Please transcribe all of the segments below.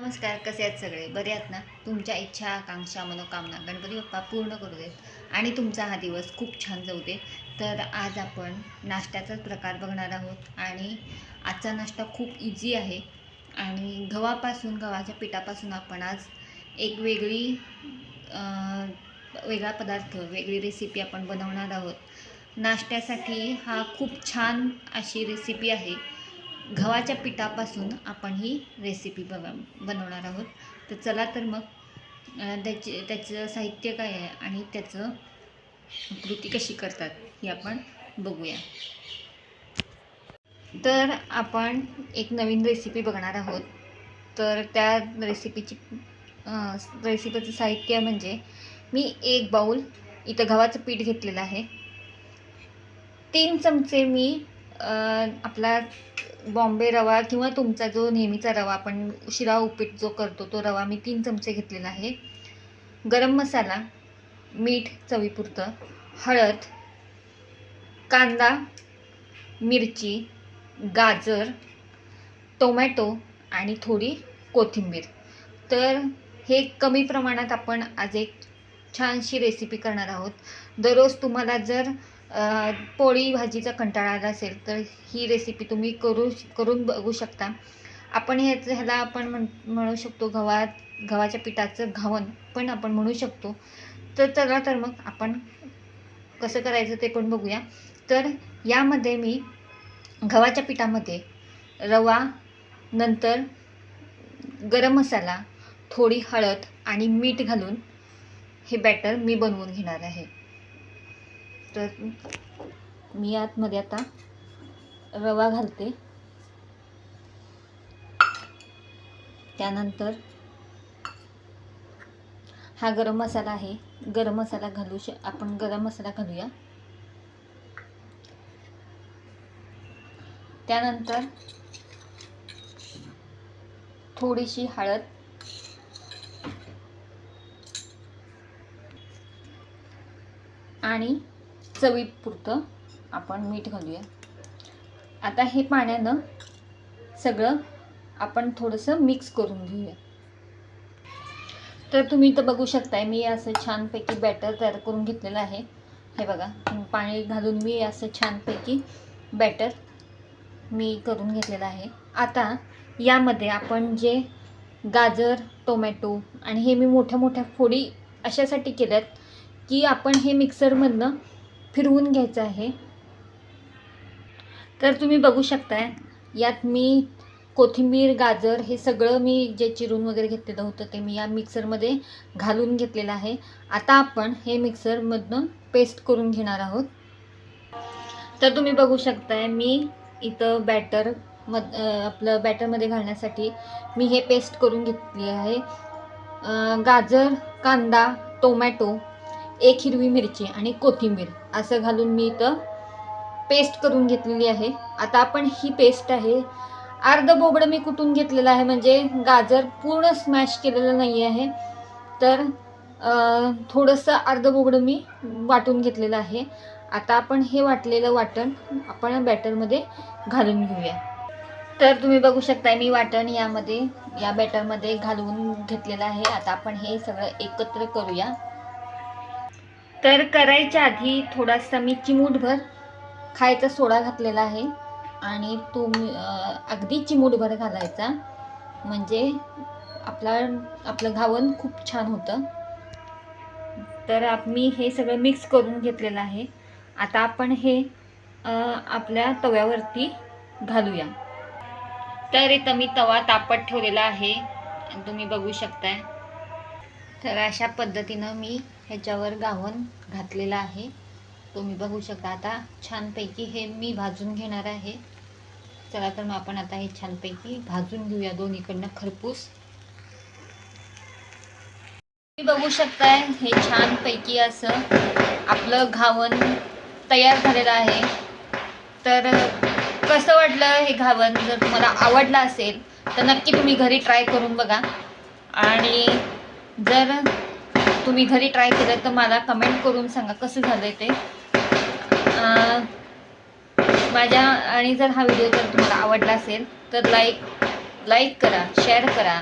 नमस्कार, कसे आहेत सगळे? बरे आहेत ना? तुमच्या इच्छा, आकांक्षा, मनोकामना गणपती बाप्पा पूर्ण करू देत आणि तुमचा हा दिवस खूप छान जाऊ दे. तर आज आपण नाश्त्याचाच प्रकार बघणार आहोत आणि आजचा नाश्ता खूप इझी आहे आणि गव्हाच्या पिठापासून आपण आज एक वेगळा पदार्थ, वेगळी रेसिपी आपण बनवणार आहोत. नाश्त्यासाठी हा खूप छान अशी रेसिपी आहे. गव्हाच्या पिठापासून आपण ही रेसिपी बनवणार आहोत. तर चला तर मग त्याचं साहित्य काय आहे आणि त्याचं कृती कशी करतात ही आपण बघूया. तर आपण एक नवीन रेसिपी बघणार आहोत. तर त्या रेसिपीचं साहित्य म्हणजे मी 1 बाऊल इथं गव्हाचं पीठ घेतलेलं आहे. 3 चमचे मी आपला बॉम्बे रवा किंवा तुमचा जो नेहमीचा रवा, आपण शिरा उपीट जो करतो तो रवा मी 3 चमचे घेतलेला आहे. गरम मसाला, मीठ चवीपुरतं, हळद, कांदा, मिरची, गाजर, टोमॅटो आणि थोडी कोथिंबीर. तर हे कमी प्रमाणात आपण आज एक छानशी रेसिपी करणार आहोत. दररोज तुम्हाला जर पोळी भाजीचा कंटाळा आला असेल तर ही रेसिपी तुम्ही करून बघू शकता. आपण ह्याला आपण म्हणू शकतो गव्हाच्या पिठाचं घावन पण आपण म्हणू शकतो. तर चला तर मग आपण कसं करायचं ते पण बघूया. तर यामध्ये मी गव्हाच्या पिठामध्ये रवा, नंतर गरम मसाला, थोडी हळद आणि मीठ घालून हे बॅटर मी बनवून घेणार आहे. तर मी आतमध्ये आता रवा घालते. त्यानंतर हा गरम मसाला आहे. आपण गरम मसाला घालूया. त्यानंतर थोडीशी हळद, आणि चवीपुरतं आपण मीठ घालूया. आता हे पाण्यानं सगळं आपण थोडंसं मिक्स करून घेऊया. तर तुम्ही इथं बघू शकताय मी असं छानपैकी बॅटर तयार करून घेतलेलं आहे. हे बघा, पाणी घालून मी असं छानपैकी बॅटर मी करून घेतलेलं आहे. आता यामध्ये आपण जे गाजर, टोमॅटो आणि हे मी मोठ्या मोठ्या फोडी अशासाठी केल्यात की आपण हे मिक्सरमधनं फिरवून घ्यायचं आहे. तर तुम्ही बघू शकताय यात मी कोथिंबीर, गाजर हे सगळं मी जे चिरून वगैरे घेतलेलं होतं ते मी या मिक्सरमध्ये घालून घेतलेलं आहे. आता आपण हे मिक्सरमधनं पेस्ट करून घेणार आहोत. तर तुम्ही बघू शकताय मी इथं आपलं बॅटरमध्ये घालण्यासाठी मी हे पेस्ट करून घेतली आहे. गाजर, कांदा, टोमॅटो, 1 हिरवी मिरची आणि कोथिंबीर असं घालून मी इथं पेस्ट करून घेतलेली आहे. आता आपण ही पेस्ट आहे, अर्ध बोबडं मी कुटून घेतलेलं आहे, म्हणजे गाजर पूर्ण स्मॅश केलेलं नाही आहे. तर थोडंसं अर्ध बोबडं मी वाटून घेतलेलं आहे. आता आपण हे वाटलेलं वाटण आपण बॅटरमध्ये घालून घेऊया. तर तुम्ही बघू शकता मी वाटण या बॅटरमध्ये घालून घेतलेलं आहे. आता आपण हे सगळं एकत्र करूया. तर करायच्या आधी थोडासा मी चिमूटभर खायचा सोडा घातलेला आहे आणि अगदी चिमूटभर घालायचा, म्हणजे आपलं घावन खूप छान होतं. तर मी हे सगळं मिक्स करून घेतलेलं आहे. आता आपण हे आपल्या तव्यावरती घालूया. तर इथं मी तवा तापत ठेवलेला आहे आणि तुम्ही बघू शकताय. तर अशा पद्धतीनं मी ह्याच्यावर घावन घातलेलं आहे. तुम्ही बघू शकता. आता छानपैकी हे मी भाजून घेणार आहे. चला तर मग आपण आता हे छानपैकी भाजून घेऊया दोन्हीकडनं खरपूस. तुम्ही बघू शकताय हे छानपैकी असं आपलं घावन तयार झालेलं आहे. तर कसं वाटलं हे घावन? जर तुम्हाला आवडलं असेल तर नक्की तुम्ही घरी ट्राय करून बघा. आणि जर तुम्ही घरी ट्राय केलं तर मला कमेंट करून सांगा कसं झालं ते. आणि जर हा व्हिडिओ जर तुम्हाला आवडला असेल तर लाईक करा, शेअर करा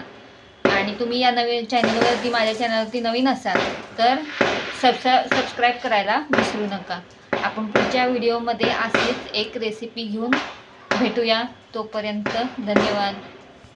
आणि तुम्ही या नवीन चॅनलवरती माझ्या चॅनलवरती नवीन असाल तर सबस्क्राईब करायला विसरू नका. आपण पुढच्या व्हिडिओमध्ये असेच एक रेसिपी घेऊन भेटूया. तोपर्यंत धन्यवाद.